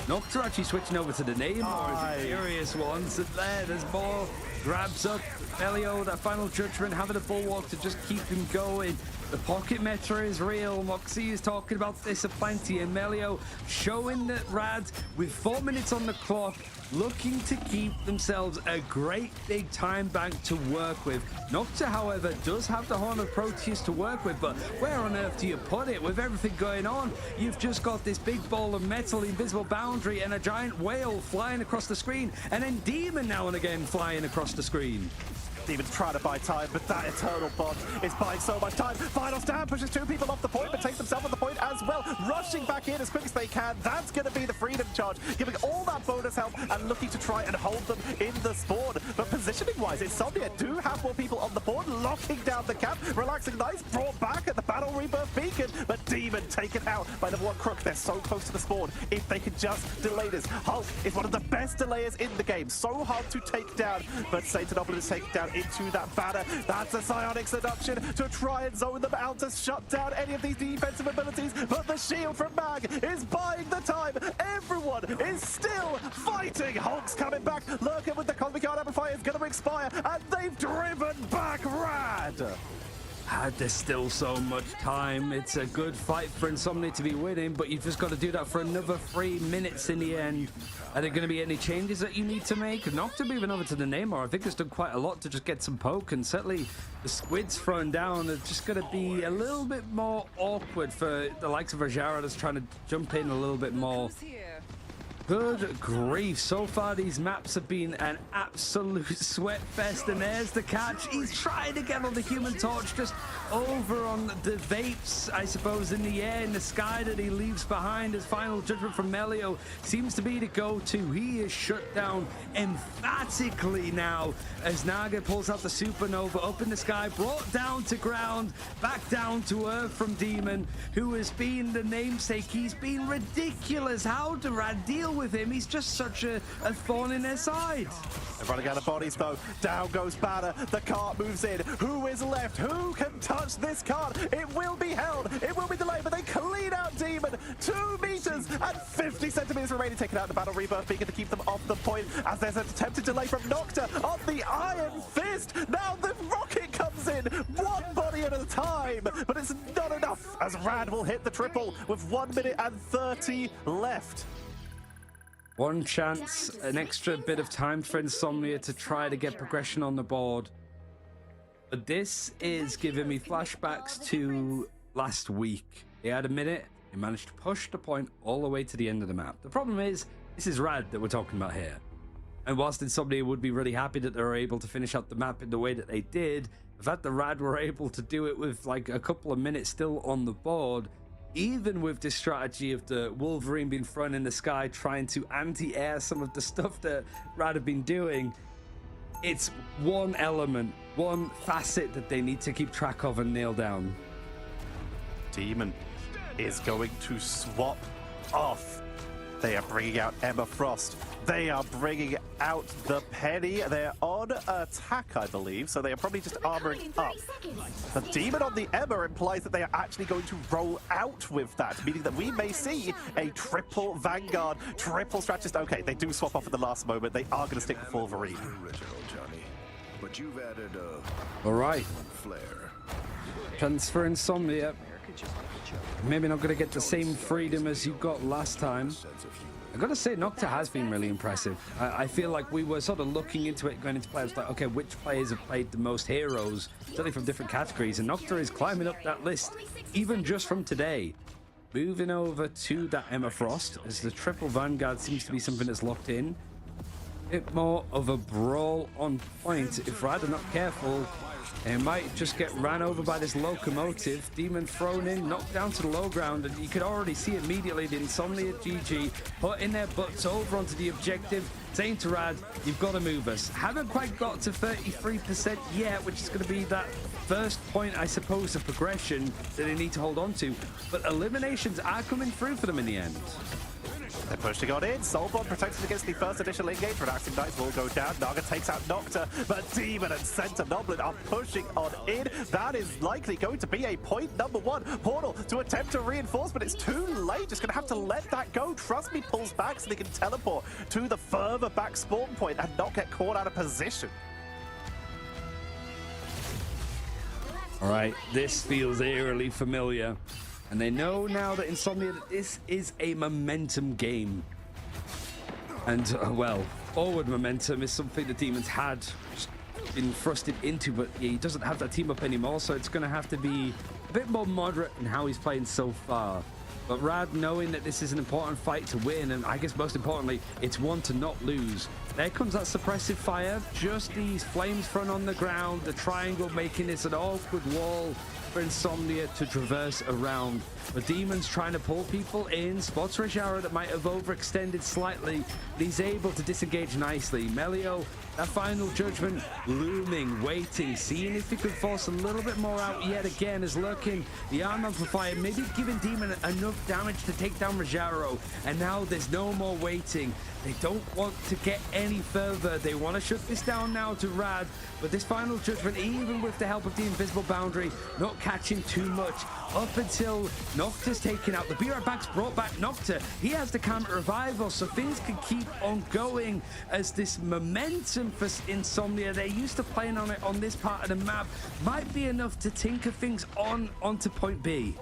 Speaker 2: Nocta actually switching over to the Namor as a curious ones, and there's more. Grabs up Melio, that final judgment, having a bulwark to just keep him going. The pocket meta is real. Moxie is talking about this aplenty, and Melio showing that Rad, with 4 minutes on the clock, looking to keep themselves a great big time bank to work with. Nocta, however, does have the Horn of Proteus to work with, but where on earth do you put it? With everything going on, you've just got this big ball of metal, invisible boundary, and a giant whale flying across the screen, and then Demon now and again flying across the screen.
Speaker 1: Demon's trying to buy time, but that Eternal Bond is buying so much time. Final stand pushes 2 people off the point, but takes themselves off the point as well. Rushing back in as quick as they can. That's going to be the freedom charge, giving all that bonus help and looking to try and hold them in the spawn. But positioning-wise, Insomnia do have more people on the board, locking down the cap. Relaxing Nice brought back at the Battle Rebirth Beacon, but Demon taken out by the one Crook. They're so close to the spawn. If they can just delay this. Hulk is one of the best delayers in the game. So hard to take down, but Satanopoulos is taken down into that banner. That's a psionic seduction to try and zone them out to shut down any of these defensive abilities, but the shield from Mag is buying the time. Everyone is still fighting. Hulk's coming back. Lurkin with the Cosmic Yard Amplifier is going to expire, and they've driven back Rad.
Speaker 2: There's still so much time. It's a good fight for Insomnia to be winning, but you've just got to do that for another 3 minutes in the end. Are there going to be any changes that you need to make? Nocta moving over to the Namor, I think has done quite a lot to just get some poke, and certainly the squids thrown down are just going to be a little bit more awkward for the likes of Rajara that's trying to jump in a little bit more. Good grief, so far these maps have been an absolute sweat fest, and there's the catch. He's trying to get on the Human Torch, just over on the vapes, I suppose, in the air, in the sky that he leaves behind. His final judgment from Melio seems to be the go-to. He is shut down emphatically now as Naga pulls out the Supernova up in the sky, brought down to ground, back down to earth from Demon, who has been the namesake. He's been ridiculous. How do Rad deal with him? He's just such a thorn in their side.
Speaker 1: They're running out of bodies, though. Down goes Banner. The cart moves in. Who is left? Who can touch this cart? It will be held. It will be delayed, but they clean out Demon. 2 meters and 50 centimeters remaining, taken out the Battle Rebirth Beacon to keep them off the point, as there's an attempted delay from Nocta on the Iron Fist. Now the rocket comes in, 1 body at a time, but it's not enough, as Rad will hit the triple with 1 minute and 30 left.
Speaker 2: One chance, an extra bit of time for Insomnia to try to get progression on the board. But this is giving me flashbacks to last week. They had a minute, they managed to push the point all the way to the end of the map. The problem is, this is Rad that we're talking about here. And whilst Insomnia would be really happy that they were able to finish out the map in the way that they did, the fact that Rad were able to do it with like a couple of minutes still on the board, even with this strategy of the Wolverine being thrown in the sky, trying to anti-air some of the stuff that Rad have been doing, it's one element, one facet that they need to keep track of and nail down.
Speaker 1: Demon is going to swap off. They are bringing out Emma Frost. They are bringing out the Penny. They're on attack, I believe, so they are probably just armoring up. The Demon on the Emma implies that they are actually going to roll out with that, meaning that we may see a triple Vanguard, triple strategist. Okay, they do swap off at the last moment. They are going to stick with Wolverine.
Speaker 4: Original, Johnny, but you've added
Speaker 2: All right,
Speaker 4: flair.
Speaker 2: transfer Insomnia. Maybe not going to get the same freedom as you got last time. I gotta say, Nocta has been really impressive. I feel like we were sort of looking into it, going into players like, okay, which players have played the most heroes, certainly from different categories, and Nocta is climbing up that list, even just from today. Moving over to that Emma Frost, as the triple Vanguard seems to be something that's locked in. A bit more of a brawl on point. If Rad are not careful, they might just get ran over by this locomotive. Demon thrown in, knocked down to the low ground, and you could already see immediately the Insomnia GG putting their butts over onto the objective, saying to Rad, you've got to move us. Haven't quite got to 33% yet, which is going to be that first point, I suppose, of progression that they need to hold on to. But eliminations are coming through for them in the end.
Speaker 1: They're pushing on in. Soulbond protected against the first initial engage. Relaxing Knights will go down. Naga takes out Nocta, but Demon and Center Noblin are pushing on in. That is likely going to be a point number one. Portal to attempt to reinforce, but it's too late. Just going to have to let that go. Trust me, pulls back so they can teleport to the further back spawn point and not get caught out of position.
Speaker 2: All right, this feels eerily familiar. And they know now that Insomnia, that this is a momentum game. And, well, forward momentum is something the Demons had been thrusted into, but he doesn't have that team up anymore, so it's going to have to be a bit more moderate in how he's playing so far. But Rad, knowing that this is an important fight to win, and I guess most importantly, it's one to not lose. There comes that suppressive fire, just these flames thrown on the ground, the triangle making this an awkward wall for Insomnia to traverse around. The Demon's trying to pull people in, spots Rajara that might have overextended slightly, but he's able to disengage nicely. Melio, that final judgment looming, waiting, seeing if he could force a little bit more out yet again, is lurking the arm amplifier, maybe giving Demon enough damage to take down Rajaro, and now there's no more waiting. They don't want to get any further. They want to shut this down now to Rad, but this final judgment, even with the help of the invisible boundary, not catching too much up until Nocta's taken out. The Be Right Back's brought back Nocta. He has the counter revival, so things can keep on going as this momentum for Insomnia, they're used to playing on it on this part of the map, might be enough to tinker things onto point B.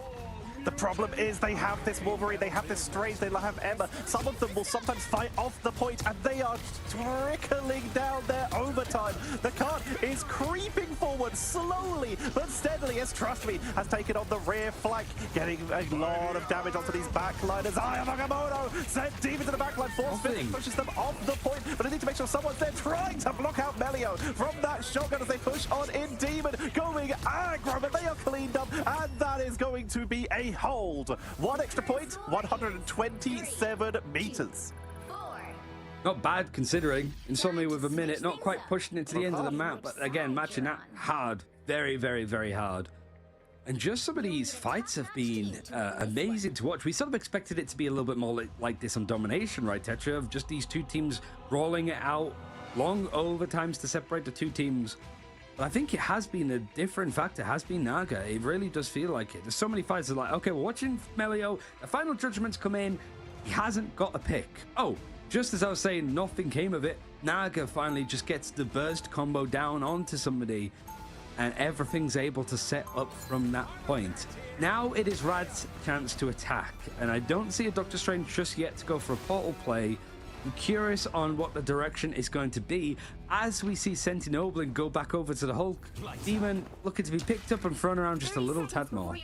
Speaker 1: The problem is they have this Wolverine, they have this Strange, they have Emma. Some of them will sometimes fight off the point, and they are trickling down their overtime. The card is creeping forward slowly but steadily, as Trust Me has taken on the rear flank, getting a lot of damage onto these backliners. Aya Magamoto sent Demon to the backline, Force Physics pushes them off the point, but they need to make sure someone's there trying to block out Melio from that shotgun as they push on in. Demon going aggro, but they are cleaned up, and that is going to be a hold. One extra point, 127 meters.
Speaker 2: Not bad considering. Insomnia with a minute, not quite pushing it to the end of the map, but again, matching that hard. Very, very, very hard. And just some of these fights have been amazing to watch. We sort of expected it to be a little bit more like this on Domination, right, Tetra? Of just these two teams rolling it out, long overtimes to separate the two teams. But I think it has been a different factor, has been Naga. It really does feel like it. There's so many fights that are like, okay, we're watching Melio, the final judgments come in, he hasn't got a pick. Oh, just as I was saying, nothing came of it. Naga finally just gets the burst combo down onto somebody, and everything's able to set up from that point. Now it is Rad's chance to attack, and I don't see a Doctor Strange just yet to go for a portal play. I'm curious on what the direction is going to be as we see Sentinoblin go back over to the Hulk. Demon looking to be picked up and thrown around just a little tad more.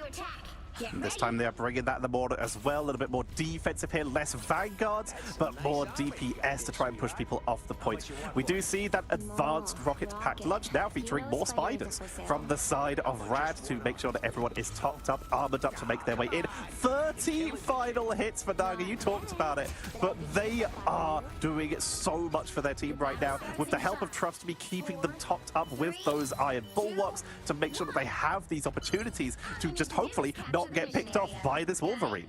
Speaker 1: This time they are bringing that in the border as well. A little bit more defensive here, less vanguards, but more DPS to try and push people off the point. We do see that advanced rocket-packed lunge now featuring more spiders from the side of Rad to make sure that everyone is topped up, armored up to make their way in. 30 final hits for Naga, you talked about it, but they are doing so much for their team right now with the help of Trust to be keeping them topped up with those iron bulwarks to make sure that they have these opportunities to just hopefully not get picked off by this Wolverine.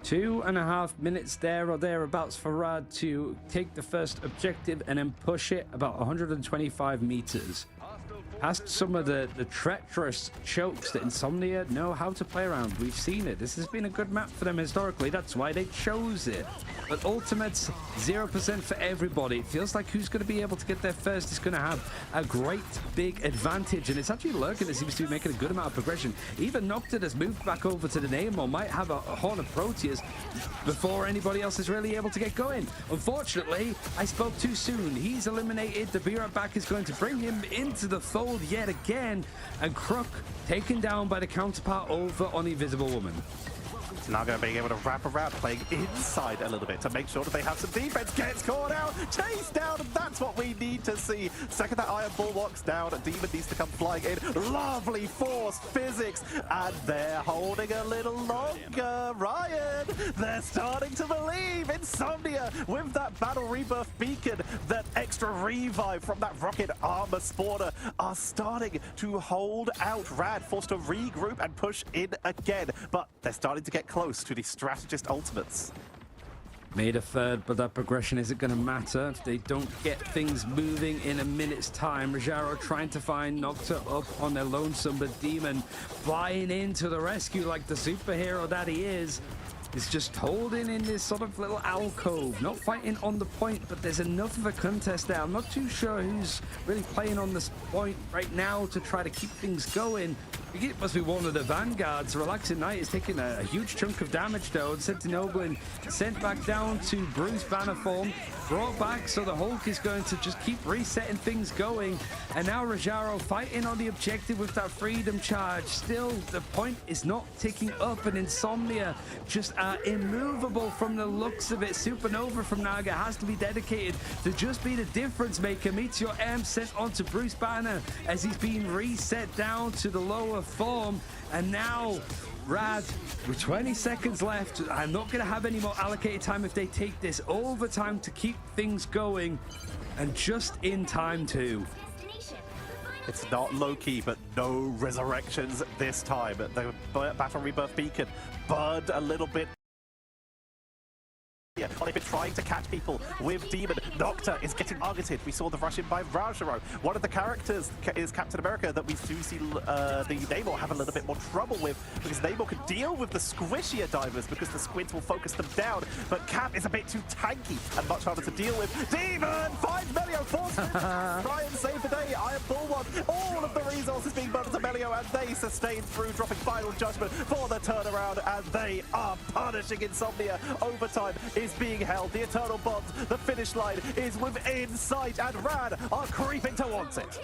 Speaker 2: 2.5 minutes there or thereabouts for Rad to take the first objective and then push it about 125 meters. Past some of the treacherous chokes that Insomnia know how to play around. We've seen it. This has been a good map for them historically. That's why they chose it. But Ultimate's 0% for everybody. It feels like who's going to be able to get there first is going to have a great big advantage. And it's actually Lurkin that seems to be making a good amount of progression. Even Nocturne has moved back over to the Namor. Might have a Horn of Proteus before anybody else is really able to get going. Unfortunately, I spoke too soon. He's eliminated. The Be Right Back is going to bring him into the fold yet again, and Crook taken down by the counterpart over on the Invisible Woman.
Speaker 1: Naga being able to wrap around, playing inside a little bit to make sure that they have some defense. Gets caught out, chased down, and that's what we need to see. Second that iron bulwark's down, a demon needs to come flying in. Lovely force physics, and they're holding a little longer. Ryan, they're starting to believe. Insomnia with that battle rebirth beacon, that extra revive from that rocket armor spawner are starting to hold out. Rad forced to regroup and push in again, but they're starting to get close to the strategist ultimates.
Speaker 2: Made a third, but that progression isn't going to matter if they don't get things moving in a minute's time. Rajaro trying to find Nocta up on their lonesome, but Demon flying into the rescue like the superhero that he is just holding in this sort of little alcove, not fighting on the point, but there's enough of a contest there. I'm not too sure who's really playing on this point right now to try to keep things going. It must be one of the vanguards. Relaxing Knight is taking a huge chunk of damage though. Sentinoblin sent back down to Bruce Banner form, brought back, so the Hulk is going to just keep resetting things going. And now Rajaro fighting on the objective with that freedom charge. Still, the point is not ticking up, and Insomnia just are immovable from the looks of it. Supernova from Naga has to be dedicated to just be the difference maker. Meteor M sent onto Bruce Banner as he's being reset down to the lower form, and now Rad with 20 seconds left. I'm not going to have any more allocated time if they take this overtime to keep things going, and just in time too.
Speaker 1: It's not low-key, but no resurrections this time. The battle rebirth beacon burned a little bit. Yeah, they've been trying to catch people with Demon. Nocta is getting targeted. We saw the rush in by Rajaro. One of the characters is Captain America that we do see the Namor have a little bit more trouble with, because Namor can deal with the squishier divers because the squids will focus them down, but Cap is a bit too tanky and much harder to deal with. Demon finds Melio, forces try and save the day. Iron Bulwark, all of the resources being burned to Melio, and they sustain through, dropping final judgment for the turnaround, and they are punishing Insomnia. Overtime is being held. The Eternal Bond, the finish line is within sight, and Rad are creeping towards it.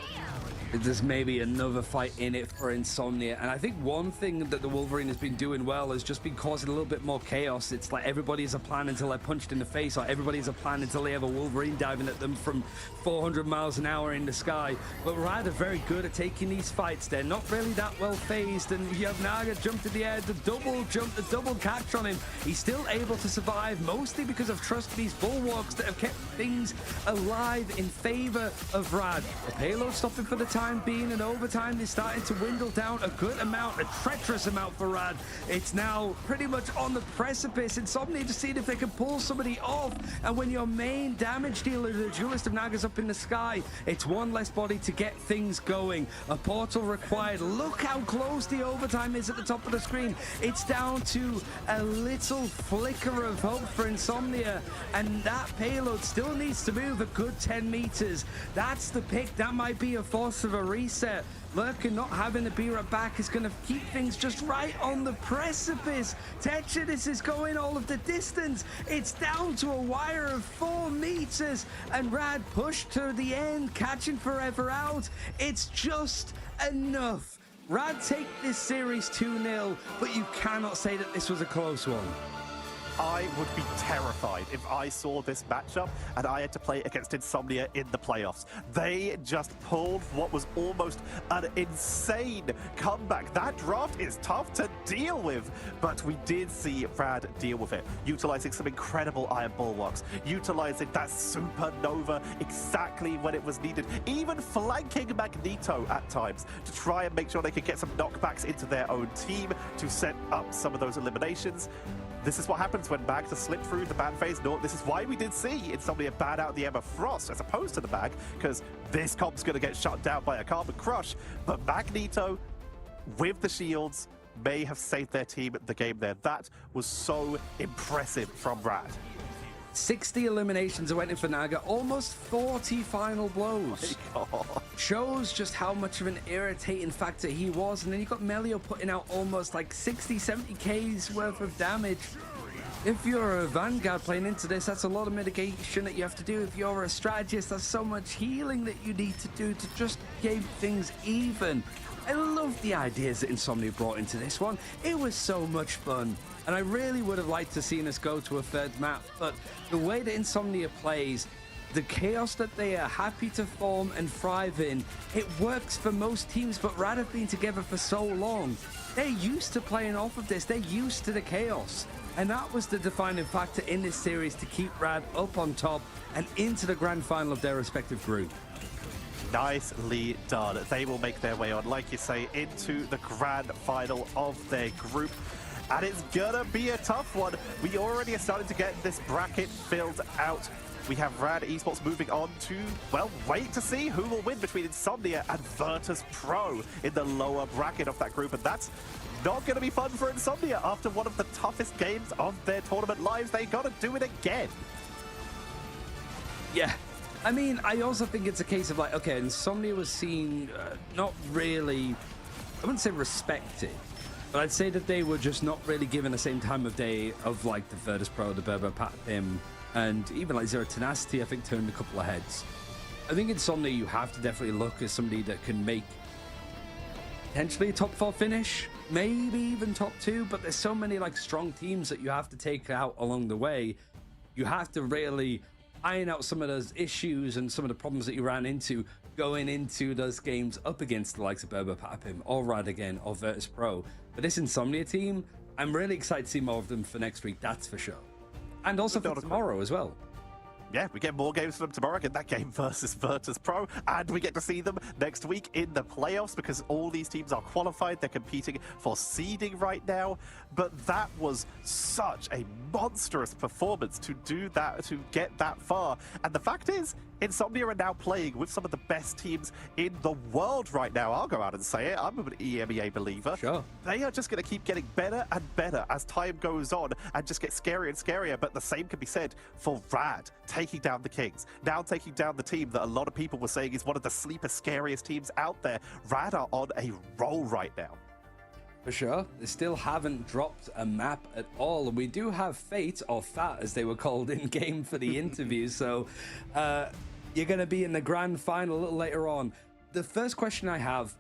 Speaker 2: There's maybe another fight in it for Insomnia, and I think one thing that the Wolverine has been doing well has just been causing a little bit more chaos. It's like everybody has a plan until they're punched in the face, or everybody has a plan until they have a Wolverine diving at them from 400 miles an hour in the sky. But Rad are very good at taking these fights. They're not really that well phased, and you have Naga jump to the air, the double jump, the double catch on him. He's still able to survive, mostly because of trust these bulwarks that have kept things alive in favor of Rad. The payload stopping for the time being, and overtime is starting to dwindle down a good amount, a treacherous amount for Rad. It's now pretty much on the precipice. Insomnia just seeing if they can pull somebody off, and when your main damage dealer, the Duelist of Naga's up in the sky, it's one less body to get things going. A portal required. Look how close the overtime is at the top of the screen. It's down to a little flicker of hope for Insomnia, and that payload still needs to move a good 10 meters. That's the pick. That might be a force of of a reset. Lurker not having the Beer back is going to keep things just right on the precipice. Tetris is going all of the distance. It's down to a wire of 4 meters, and Rad pushed to the end, catching Forever out. It's just enough. Rad take this series 2-0, but you cannot say that this was a close one.
Speaker 1: I would be terrified if I saw this matchup and I had to play against Insomnia in the playoffs. They just pulled what was almost an insane comeback. That draft is tough to deal with, but we did see Rad deal with it, utilizing some incredible iron bulwarks, utilizing that supernova exactly when it was needed, even flanking Magneto at times to try and make sure they could get some knockbacks into their own team to set up some of those eliminations. This is what happens when Mag to slip through the ban phase. No, this is why we did see Insomnia ban out the Emma Frost as opposed to the Mag, because this comp's going to get shut down by a Carbon Crush. But Magneto, with the shields, may have saved their team the game there. That was so impressive from Rad.
Speaker 2: 60 eliminations went in for Naga, almost 40 final blows. Shows just how much of an irritating factor he was. And then you got Melio putting out almost like 60, 70 K's worth of damage. If you're a Vanguard playing into this, that's a lot of mitigation that you have to do. If you're a strategist, that's so much healing that you need to do to just keep things even. I love the ideas that Insomnia brought into this one. It was so much fun. And I really would have liked to seen us go to a third map, but the way that Insomnia plays, the chaos that they are happy to form and thrive in, it works for most teams, but Rad have been together for so long. They're used to playing off of this. They're used to the chaos. And that was the defining factor in this series to keep Rad up on top and into the grand final of their respective group.
Speaker 1: Nicely done. They will make their way on, like you say, into the grand final of their group. And it's gonna be a tough one. We already are starting to get this bracket filled out. We have Rad Esports moving on to, well, wait to see who will win between Insomnia and Virtus Pro in the lower bracket of that group. And that's not gonna be fun for Insomnia after one of the toughest games of their tournament lives. They gotta do it again.
Speaker 2: Yeah. I mean, I also think it's a case of like, okay, Insomnia was seen not really, I wouldn't say respected, but I'd say that they were just not really given the same time of day of like the Virtus Pro, the Berber Patim, and even like Zero Tenacity, I think turned a couple of heads. I think Insomnia, you have to definitely look as somebody that can make potentially a top 4 finish, maybe even top 2, but there's so many like strong teams that you have to take out along the way. You have to really iron out some of those issues and some of the problems that you ran into going into those games up against the likes of Berber Papim or Rad again or Virtus Pro. But this Insomnia team, I'm really excited to see more of them for next week, that's for sure. And also for tomorrow as well.
Speaker 1: Yeah, we get more games from them tomorrow. Get that game versus Virtus Pro, and we get to see them next week in the playoffs because all these teams are qualified. They're competing for seeding right now. But that was such a monstrous performance to do that, to get that far. And the fact is, Insomnia are now playing with some of the best teams in the world right now. I'll go out and say it. I'm an EMEA believer.
Speaker 2: Sure.
Speaker 1: They are just going to keep getting better and better as time goes on and just get scarier and scarier. But the same can be said for Rad taking down the Kings, now taking down the team that a lot of people were saying is one of the sleeper scariest teams out there. Rad are on a roll right now.
Speaker 2: For sure. They still haven't dropped a map at all. We do have Fate, or Fat as they were called in game for the interview. So you're going to be in the grand final a little later on. The first question I have,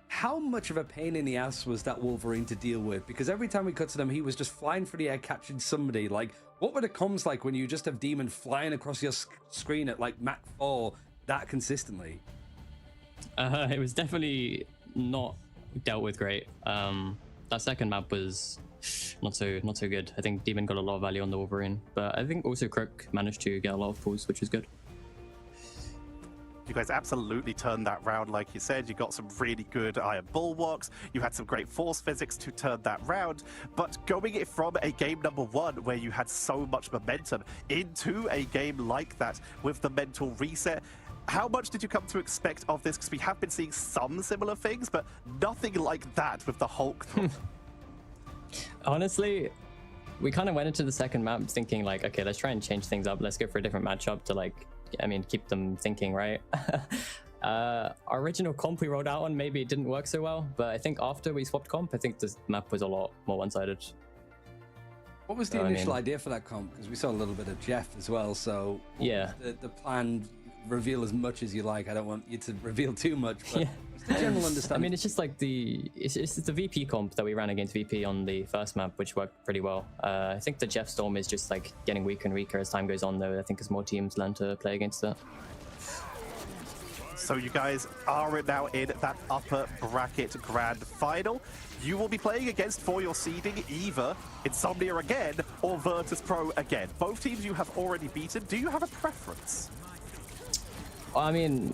Speaker 2: how much of a pain in the ass was that Wolverine to deal with? Because every time we cut to them, he was just flying through the air, catching somebody. Like, what were the comms like when you just have Demon flying across your screen at like Mach 4 that consistently?
Speaker 5: It was definitely not dealt with great. That second map was not so good. I think Demon got a lot of value on the Wolverine, but I think also Crook managed to get a lot of pulls, which is good.
Speaker 1: You guys absolutely turned that round, like you said. You got some really good iron bulwarks. You had some great force physics to turn that round. But going it from a game number 1 where you had so much momentum into a game like that with the mental reset, how much did you come to expect of this? Because we have been seeing some similar things, but nothing like that with the Hulk.
Speaker 5: Honestly, we kind of went into the second map thinking like, okay, let's try and change things up. Let's go for a different matchup to like, I mean, keep them thinking, right? Our original comp we rolled out on, maybe it didn't work so well, but I think after we swapped comp, I think this map was a lot more one-sided.
Speaker 2: What was the initial idea for that comp? Because we saw a little bit of Jeff as well, so
Speaker 5: yeah.
Speaker 2: The plan, reveal as much as you like. I don't want you to reveal too much, but
Speaker 5: yeah.
Speaker 2: it's the general understanding.
Speaker 5: I mean, it's just like it's the VP comp that we ran against VP on the first map, which worked pretty well. I think the Jeff Storm is just like getting weaker and weaker as time goes on, though. I think as more teams learn to play against it.
Speaker 1: So you guys are now in that upper bracket grand final. You will be playing against, for your seeding, either Insomnia again or Virtus Pro again. Both teams you have already beaten. Do you have a preference?
Speaker 5: I mean,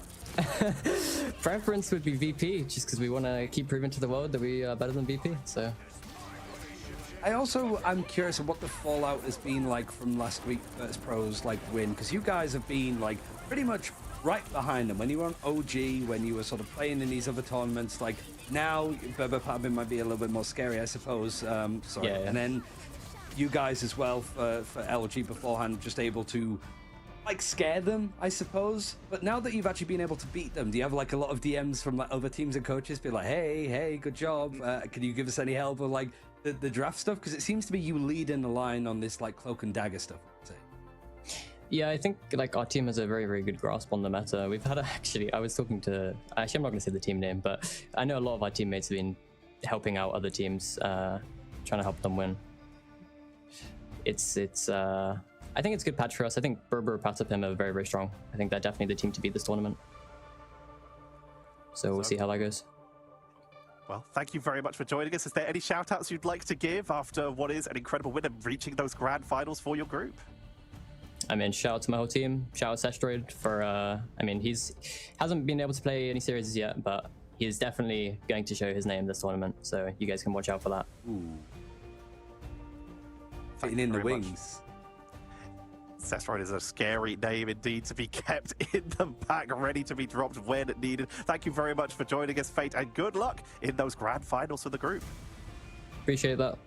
Speaker 5: preference would be VP, just because we want to keep proving to the world that we are better than VP. So
Speaker 2: I'm curious of what the fallout has been like from last week Virtus Pro's like win, because you guys have been like pretty much right behind them when you were on OG, when you were sort of playing in these other tournaments. Like now, Berber Pabin might be a little bit more scary, I suppose. Sorry.
Speaker 5: Yeah.
Speaker 2: And then you guys as well for LG beforehand, just able to like scare them, I suppose. But now that you've actually been able to beat them, do you have like a lot of DMs from like other teams and coaches be like, hey, good job, can you give us any help with like the draft stuff? Because it seems to be you lead in the line on this like cloak and dagger stuff, I'd say.
Speaker 5: yeah, I think like our team has a very, very good grasp on the meta. We've had actually, I was talking to, actually I'm not going to say the team name, but I know a lot of our teammates have been helping out other teams, trying to help them win. I think it's a good patch for us. I think Berber, Patapim are very, very strong. I think they're definitely the team to beat this tournament. So we'll see how that goes.
Speaker 1: Well, thank you very much for joining us. Is there any shout-outs you'd like to give after what is an incredible win and reaching those grand finals for your group?
Speaker 5: I mean, shout out to my whole team. Shout out Sestroid for, I mean, hasn't been able to play any series yet, but he is definitely going to show his name this tournament. So you guys can watch out for that.
Speaker 2: Ooh. Fitting in the wings.
Speaker 1: Sestroid is a scary name indeed to be kept in the pack, ready to be dropped when needed. Thank you very much for joining us, Fate, and good luck in those grand finals for the group.
Speaker 5: Appreciate that.